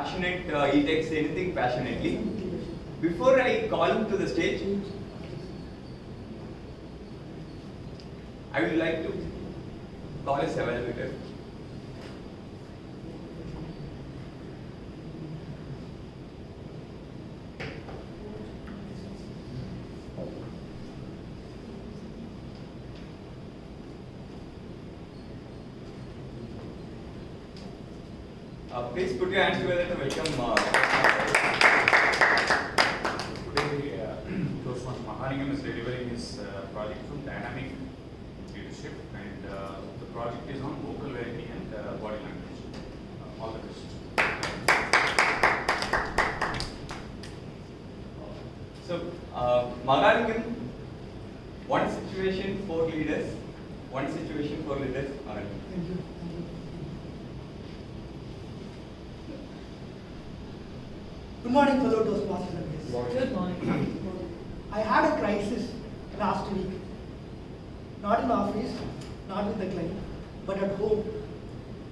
passionate, he takes anything passionately. Before I call him to the stage, I would like to call a evaluator. Please put your hands together to welcome. Today, close one, Mahalingam is delivering his project from dynamic leadership, and the project is on vocal variety and body language. All the best. So, Mahalingam, one situation, four leaders. One situation, four leaders. Thank you. Good morning, fellow Toastmasters and guests. Good morning. I had a crisis last week. Not in office, not with the client, but at home.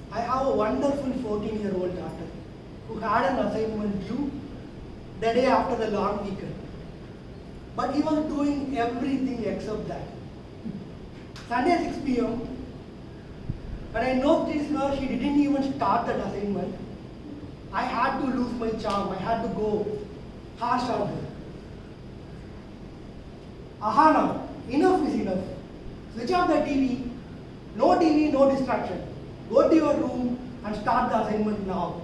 I have a wonderful 14-year-old daughter who had an assignment due the day after the long weekend. But he was doing everything except that. Sunday 6 p.m. when I noticed her, she didn't even start that assignment. I had to lose my charm. I had to go harsh on her. Ahana, enough is enough. Switch off the TV. No TV, no distraction. Go to your room and start the assignment now.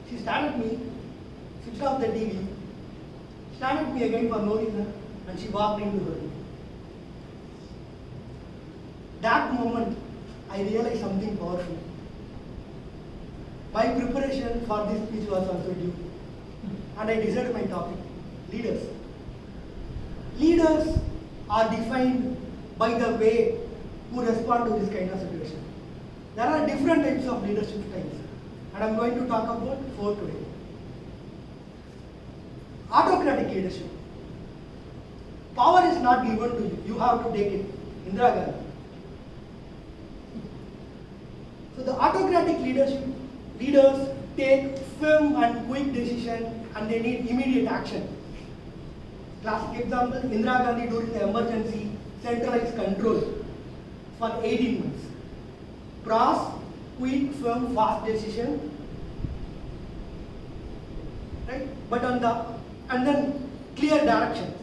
She stared at me, switched off the TV, stared at me again for no reason, and she walked into her room. That moment, I realized something powerful. My preparation for this speech was also due, and I decided my topic, leaders. Leaders are defined by the way who respond to this kind of situation. There are different types of leadership styles, and I'm going to talk about 4 today. Autocratic leadership. Power is not given to you, you have to take it. Indira Gandhi. So the autocratic leaders take firm and quick decision, and they need immediate action. Classic example, Indira Gandhi during the emergency centralized control for 18 months. Brass, quick, firm, fast decision. Right? And then clear direction.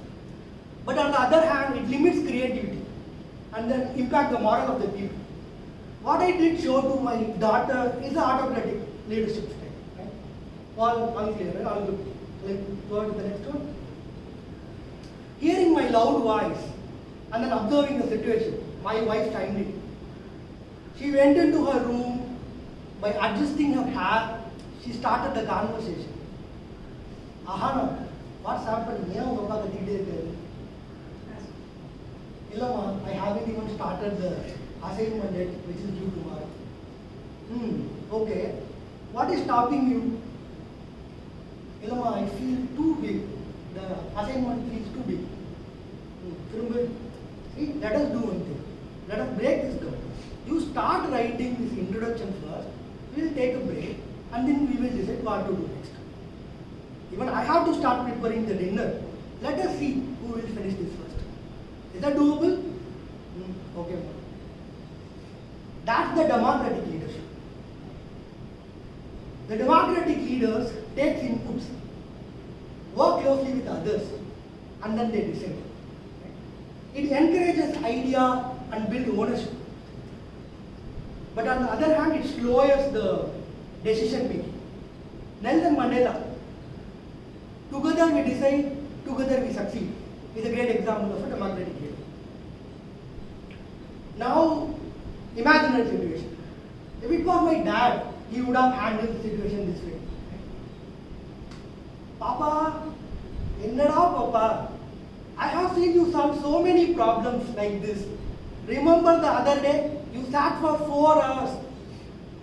But on the other hand, it limits creativity and then impact the moral of the people. What I did show to my daughter is the autocratic leadership style. Right? All clear, right? All good. Let's go to the next one. Hearing my loud voice and then observing the situation, my wife chimed in. She went into her room. By adjusting her hair, she started the conversation. Ahana, what's happening? Illama, I haven't even started the assignment yet, which is due tomorrow. Okay. What is stopping you? Illama, I feel too big. The assignment feels too big. See, let us do one thing. Let us break this down. You start writing this introduction first, we will take a break, and then we will decide what to do next. Even I have to start preparing the dinner. Let us see who will finish this first. Is that doable? Okay. That's the democratic leadership. The democratic leaders take inputs, work closely with others, and then they decide. It encourages idea and build ownership. But on the other hand, it lowers the decision making. Nelson Mandela, together we decide, together we succeed, is a great example of a democratic leader. Now, imagine a situation. If it was my dad, he would have handled the situation this way. Papa, Ennada Papa, I have seen you solve so many problems like this. Remember the other day, you sat for 4 hours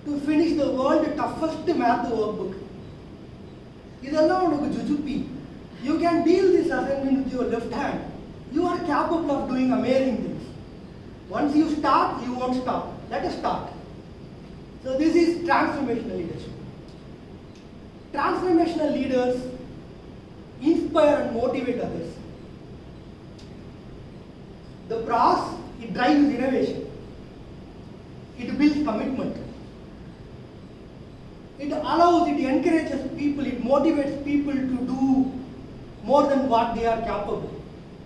to finish the world's toughest math workbook. Idella unaku jujuppi. You can deal this assignment with your left hand. You are capable of doing amazing things. Once you start, you won't stop. Let us start. So this is transformational leadership. Transformational leaders inspire and motivate others. The pros, it drives innovation. It builds commitment. It allows, it encourages people, it motivates people to do more than what they are capable.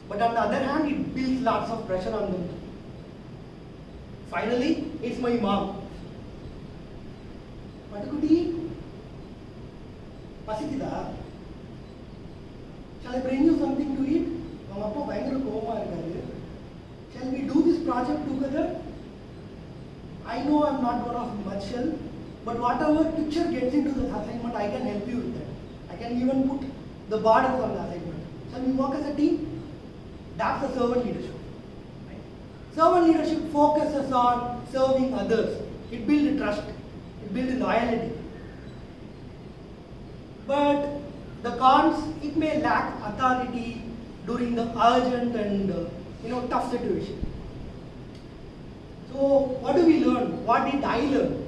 But on the other hand, it builds lots of pressure on them. Finally, it's my mom. Patukudi, pasikida. Shall I bring you something to eat? Shall we do this project together? I know I'm not one of much help, but whatever picture gets into the assignment, I can help you with that. I can even put the borders on the assignment. Shall we work as a team? That's the servant leadership. Servant leadership focuses on serving others. It builds trust. It builds loyalty. But the cons, it may lack authority during the urgent and tough situation. So what do we learn? What did I learn?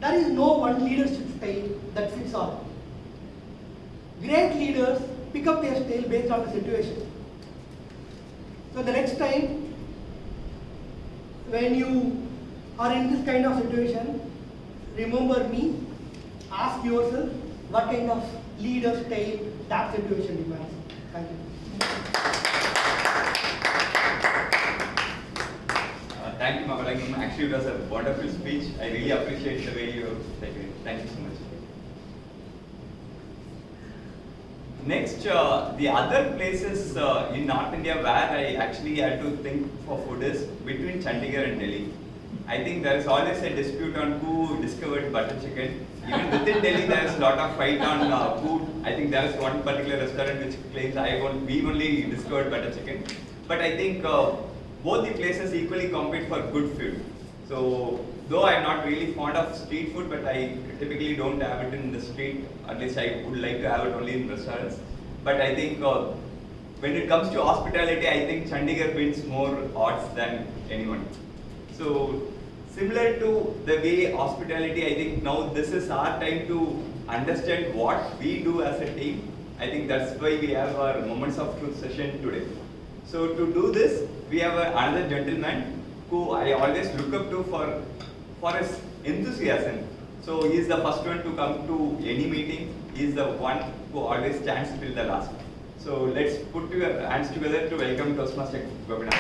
There is no one leadership style that fits all. Great leaders pick up their style based on the situation. So the next time when you are in this kind of situation, remember me, ask yourself what kind of leader style that situation demands. Thank you. Thank you, Mahalingam. Actually, it was a wonderful speech. I really appreciate the way you taken it. Thank you so much. Next, the other places in North India where I actually had to think for food is between Chandigarh and Delhi. I think there is always a dispute on who discovered butter chicken. Even within Delhi, there is a lot of fight on food. I think there is one particular restaurant which claims we only discovered butter chicken. But I think both the places equally compete for good food. So, though I am not really fond of street food, but I typically don't have it in the street. At least I would like to have it only in restaurants. But I think when it comes to hospitality, I think Chandigarh wins more odds than anyone. So, similar to the way hospitality, I think now this is our time to understand what we do as a team. I think that's why we have our Moments of Truth session today. So to do this, we have another gentleman who I always look up to for his enthusiasm. So he is the first one to come to any meeting. He is the one who always stands till the last. So let's put your hands together to welcome Toastmaster Gopinath.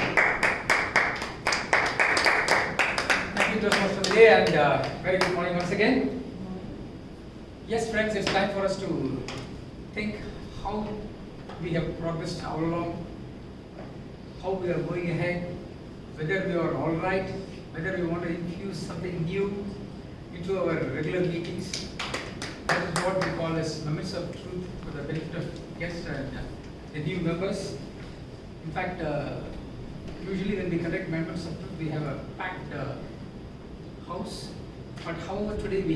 Thank you, Toastmaster Vijay, and very good morning once again. Yes, friends, it's time for us to think how we have progressed all along, how we are going ahead, whether we are all right, whether we want to infuse something new into our regular meetings. That is what we call as Moments of Truth for the benefit of guests and the new members. In fact, usually when we conduct Moments of Truth, we have a packed house, but however today we